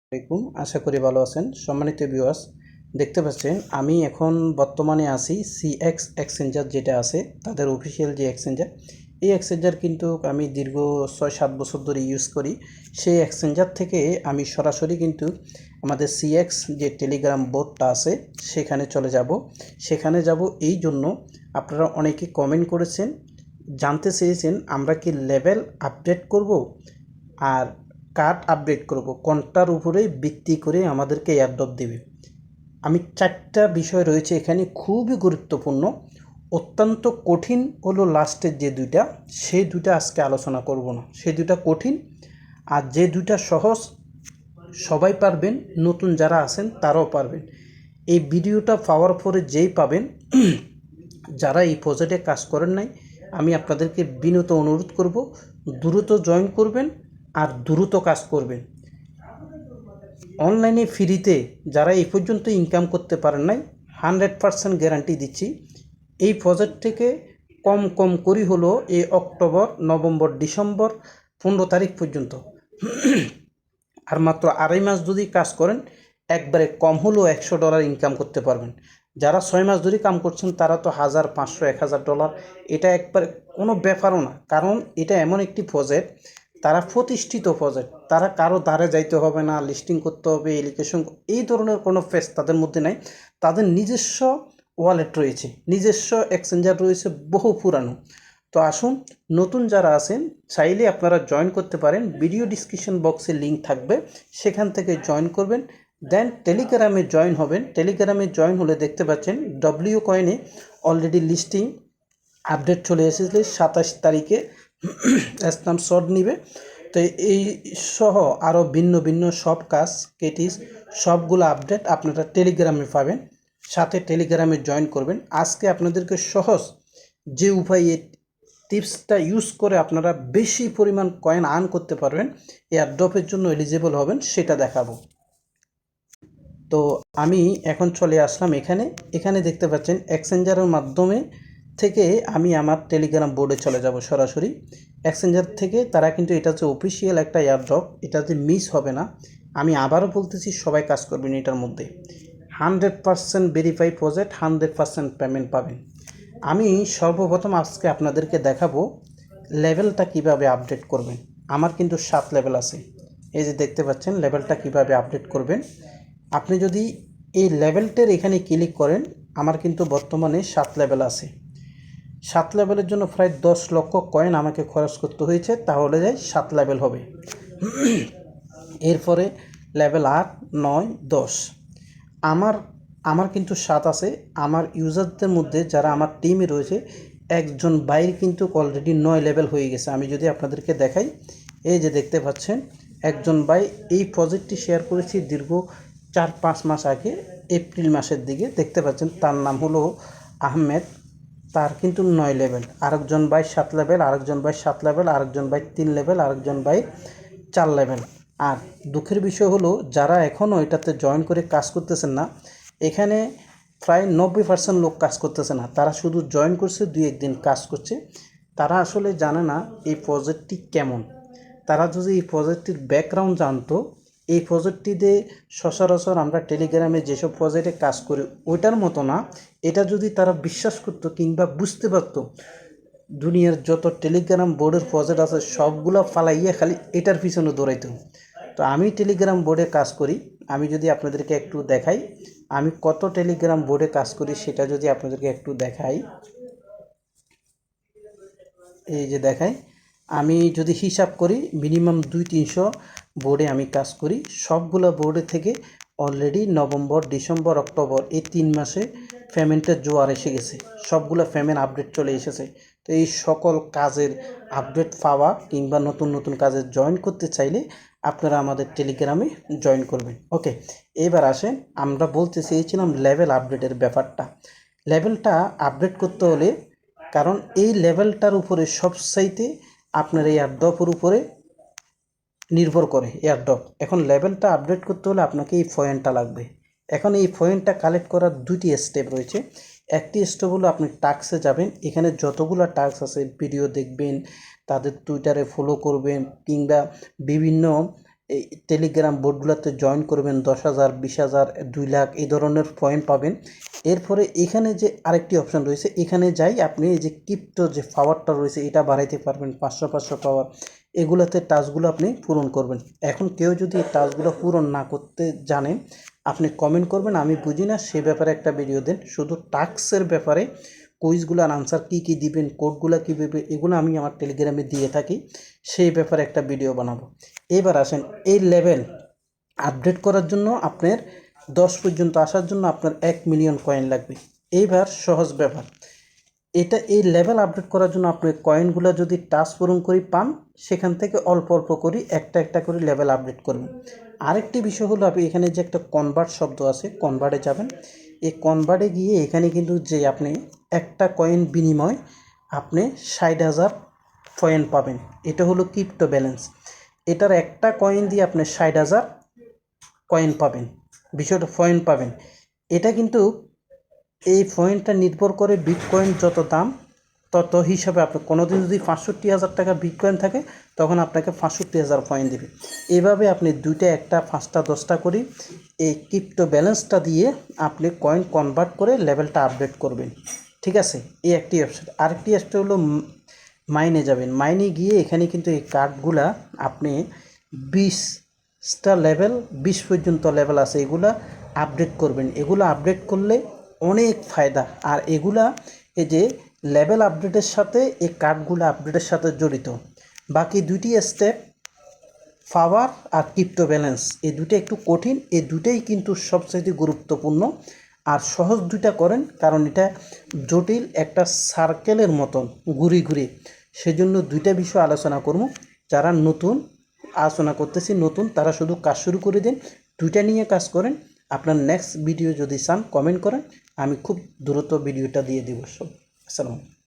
আসসালামাইকুম, আশা করি ভালো আছেন। সম্মানিত ভিউয়ার্স, দেখতে পাচ্ছেন আমি এখন বর্তমানে আছি সিএক্স এক্সচেঞ্জার যেটা আছে তাদের অফিসিয়াল যে এক্সচেঞ্জার। এই এক্সচেঞ্জার কিন্তু আমি দীর্ঘ 6-7 বছর ধরে ইউজ করি। সেই এক্সচেঞ্জার থেকে আমি সরাসরি কিন্তু আমাদের সিএক্স যে টেলিগ্রাম বোর্ডটা আছে সেখানে চলে যাব। সেখানে যাব এই জন্য, আপনারা অনেকে কমেন্ট করেছেন, জানতে চেয়েছেন আমরা কি লেভেল আপডেট করব আর কার্ড আপডেট করব, কোনটার উপরেই ভিত্তি করে আমাদেরকে এয়ারড্রপ দেবে। আমি 4টা বিষয় রয়েছে এখানে খুবই গুরুত্বপূর্ণ। অত্যন্ত কঠিন হলো লাস্টের যে দুইটা, সেই দুইটা আজকে আলোচনা করব না। সেই দুইটা কঠিন, আর যে দুইটা সহজ সবাই পারবেন, নতুন যারা আছেন তারাও পারবেন। এই ভিডিওটা পাওয়ার পরে যেই পাবেন, যারা এই প্রজেক্টে কাজ করেন নাই, আমি আপনাদেরকে বিনীত অনুরোধ করব দ্রুত জয়েন করবেন আর দ্রুত কাজ করবেন। অনলাইনে ফ্রিতে যারা এই পর্যন্ত ইনকাম করতে পারেন নাই, 100% গ্যারান্টি দিচ্ছি এই প্রজেক্ট থেকে কম কম করি হলো এই অক্টোবর, নভেম্বর, ডিসেম্বর 15 তারিখ পর্যন্ত, আর মাত্র 2.5 মাস যদি কাজ করেন একবারে কম হলেও $100 ইনকাম করতে পারবেন। যারা 6 মাস ধরে কাম করছেন তারা তো 1000, 500, $1000, এটা একবারে কোনো ব্যাপারও না। কারণ এটা এমন একটি প্রজেক্ট, তারা প্রতিষ্ঠিত প্রজেক্ট, তারা কারো দ্বারে যাইতে হবে না, লিস্টিং করতে হবে, এলিগেশন, এই ধরনের কোনো ফেস তাদের মধ্যে নাই। তাদের নিজস্ব ওয়ালেট রয়েছে, নিজস্ব এক্সচেঞ্জার রয়েছে, বহু পুরানো। তো আসুন, নতুন যারা আছেন চাইলে আপনারা জয়েন করতে পারেন। ভিডিও ডিসক্রিপশন বক্সে লিঙ্ক থাকবে, সেখান থেকে জয়েন করবেন। দেন টেলিগ্রামে জয়েন হবেন। টেলিগ্রামে জয়েন হলে দেখতে পাচ্ছেন ডব্লিউ কয়েনে অলরেডি লিস্টিং আপডেট চলে এসেছে 27 তারিখে ইসলাম শর্ট নিবে। তো এই সহ আরও ভিন্ন ভিন্ন সব কাজ কেটিস সবগুলো আপডেট আপনারা টেলিগ্রামে পাবেন। সাথে টেলিগ্রামে জয়েন করবেন। আজকে আপনাদেরকে সহজ যে উপায়ে টিপসটা ইউজ করে আপনারা বেশি পরিমাণ কয়েন আর্ন করতে পারবেন, এয়ারড্রপের জন্য এলিজিবল হবেন, সেটা দেখাবো। তো আমি এখন চলে আসলাম এখানে। এখানে দেখতে পাচ্ছেন এক্সচেঞ্জারের মাধ্যমে থেকে আমি আমার টেলিগ্রাম বোর্ডে চলে যাব সরাসরি। এক্সচেঞ্জার থেকে তারা কিন্তু এটা হচ্ছে অফিসিয়াল একটা এয়ারড্রপ, এটা যে মিস হবে না। আমি আবারও বলতেছি, সবাই কাজ করবেন এটার মধ্যে। 100% ভেরিফাই প্রজেক্ট, 100% পেমেন্ট পাবেন। আমি সর্বপ্রথম আজকে আপনাদেরকে দেখাবো লেভেলটা কিভাবে আপডেট করবেন। আমার কিন্তু 7 লেভেল আছে, এই যে দেখতে পাচ্ছেন লেভেলটা কিভাবে আপডেট করবেন। আপনি যদি এই লেভেলটার এখানে ক্লিক করেন, আমার কিন্তু বর্তমানে 7 লেভেল আছে। 7 লেভেলের জন্য প্রায় 10 লক্ষ কয়েন আমাকে খরচ করতে হয়েছে, তাহলে যাই 7 লেভেল হবে। এরপরে লেভেল 8, 9, 10 আমার আমার কিন্তু 7 আছে। আমার ইউজারদের মধ্যে যারা আমার টিমে রয়েছে, একজন বাইর কিন্তু অলরেডি 9 লেভেল হয়ে গেছে। আমি যদি আপনাদেরকে দেখাই, এই যে দেখতে পাচ্ছেন একজন ভাই এই প্রজেক্টটি শেয়ার করেছি দীর্ঘ 4-5 মাস আগে, এপ্রিল মাসের দিকে। দেখতে পাচ্ছেন তার নাম হলো আহমেদ, তার কিন্তু 9 লেভেল। আরেকজন ভাই 7 লেভেল, আরেকজন ভাই 7 লেভেল, আরেকজন ভাই 3 লেভেল, আরেকজন ভাই 4 লেভেল। আর দুঃখের বিষয় হলো যারা এখনও এটাতে জয়েন করে কাজ করতেছেন না, এখানে প্রায় 90% লোক কাজ করতেছে না। তারা শুধু জয়েন করছে, 2-1 দিন কাজ করছে। তারা আসলে জানে না এই প্রজেক্টটি কেমন। তারা যদি এই প্রজেক্টটির ব্যাকগ্রাউন্ড জানতো, এই প্রজেক্টটিতে সচরাচর আমরা টেলিগ্রামে যেসব প্রজেক্টে কাজ করি ওইটার মতো না। এটা যদি তারা বিশ্বাস করতো কিংবা বুঝতে পারতো, দুনিয়ার যত টেলিগ্রাম বোর্ডের প্রজেক্ট আছে সবগুলো ফালাইয়া খালি এটার পিছনে দৌড়াইতো। তো আমি টেলিগ্রাম বোর্ডে কাজ করি। আমি যদি আপনাদেরকে একটু দেখাই আমি কত টেলিগ্রাম বোর্ডে কাজ করি, সেটা যদি আপনাদেরকে একটু দেখাই, এই যে দেখাই, আমি যদি হিসাব করি মিনিমাম 200-300 বোর্ডে আমি কাজ করি। সবগুলো বোর্ডে থেকে অলরেডি নভেম্বর, ডিসেম্বর, অক্টোবর এই 3 মাসে পেমেন্টের জোয়ার এসে গেছে। সবগুলো পেমেন্ট আপডেট চলে এসেছে। তো এই সকল কাজের আপডেট পাওয়া কিংবা নতুন নতুন কাজে জয়েন করতে চাইলে আপনারা আমাদের টেলিগ্রামে জয়েন করবেন। ওকে, এবার আসেন, আমরা বলতে চেয়েছিলাম লেভেল আপডেটের ব্যাপারটা। লেভেলটা আপডেট করতে হলে, কারণ এই লেভেলটার উপরে সবচাইতে আপনার এই এয়ারড্রপের উপরে নির্ভর করে এয়ারড্রপ। এখন লেভেলটা আপডেট করতে হলে আপনাকে এই পয়েন্টটা লাগবে। এখন এই পয়েন্টটা কালেক্ট করার 2টি স্টেপ রয়েছে। একটি স্টেপ হলো আপনি টাস্কে যাবেন, এখানে যতগুলো টাস্ক আছে ভিডিও দেখবেন, তাদের টুইটারে ফলো করবেন, কিংবা বিভিন্ন এই টেলিগ্রাম বোর্ডগুলোতে জয়েন করবেন 10,000, 20,000, 2 লাখ এই ধরনের পয়েন্ট পাবেন। এরপরে এখানে যে আরেকটি অপশান রয়েছে, এখানে যাই আপনি এই যে ক্রিপ্টো যে পাওয়ারটা রয়েছে এটা বাড়াইতে পারবেন, 500 পাওয়ার। এগুলোতে টাস্কগুলো আপনি পূরণ করবেন। এখন কেউ যদি এই টাস্কগুলো পূরণ না করতে জানেন, আপনি কমেন্ট করবেন, আমি বুঝি না সে ব্যাপারে একটা ভিডিও দেন। শুধু টাস্কের ব্যাপারে কুইজগুলোর আনসার কী দিবেন, কোডগুলো কীভাবে, এগুলো আমি আমার টেলিগ্রামে দিয়ে থাকি, সেই ব্যাপারে একটা ভিডিও বানাবো। এবার আসেন, এই লেভেল আপডেট করার জন্য আপনার 10 পর্যন্ত আসার জন্য আপনার 1 মিলিয়ন কয়েন লাগবে। এইবার সহজ ব্যাপার, এই লেভেল আপডেট করার জন্য আপনি কয়েনগুলো যদি টাস্ক পূরণ করে পান, সেখান থেকে অল্প অল্প করে একটা করে লেভেল আপডেট করবেন। আরেকটি বিষয় হলো, আপনি এখানে যে একটা কনভার্ট শব্দ আছে, কনভার্টে যাবেন। এই কনভার্টে গিয়ে এখানে কিন্তু যে আপনি একটা কয়েন বিনিময় আপনি 60,000 কয়েন পাবেন। এটা হলো ক্রিপ্টো ব্যালেন্স। এটার একটা কয়েন দিয়ে আপনি 60,000 কয়েন পাবেন, বিষয়টা পয়েন্ট পাবেন। এটা কিন্তু এই পয়েন্টটা নির্ভর করে বিটকয়েন যত দাম তত হিসাবে। আপনি কোনোদিন যদি 65,000 টাকা বিটকয়েন থাকে, তখন আপনাকে 65,000 পয়েন্ট দেবে। এভাবে আপনি 2টা, 1টা, 5টা, 10টা করে এই ক্রিপ্টো ব্যালেন্সটা দিয়ে আপনি কয়েন কনভার্ট করে লেভেলটা আপডেট করবেন। ঠিক আছে, এই একটি অপশন। আরেকটি অপশন হলো মাইনে যাবেন। মাইনে গিয়ে এখানে কিন্তু এই কার্ডগুলা আপনি 20টা লেভেল, 20 পর্যন্ত লেভেল আছে, এগুলা আপডেট করবেন। এগুলো আপডেট করলে অনেক ফায়দা। আর এগুলা এই যে লেভেল আপডেটের সাথে এই কার্ডগুলো আপডেটের সাথে জড়িত। বাকি 2টি স্টেপ, পাওয়ার আর ক্রিপ্টো ব্যালেন্স, এই দুটো একটু কঠিন। এই দুটোই কিন্তু সবচেয়ে গুরুত্বপূর্ণ। আর সহজ 2টা করেন, কারণ এটা জটিল একটা সার্কেলের মতন ঘুরে। সেজন্য 2টা বিষয় আলোচনা করব। যারা নতুন আলোচনা করতেছি, নতুন, তারা শুধু কাজ শুরু করে দিন, 2টা নিয়ে কাজ করেন। আপনার নেক্সট ভিডিও যদি চান কমেন্ট করেন, আমি খুব দ্রুত ভিডিওটা দিয়ে দেবো সব। আসসালামু আলাইকুম।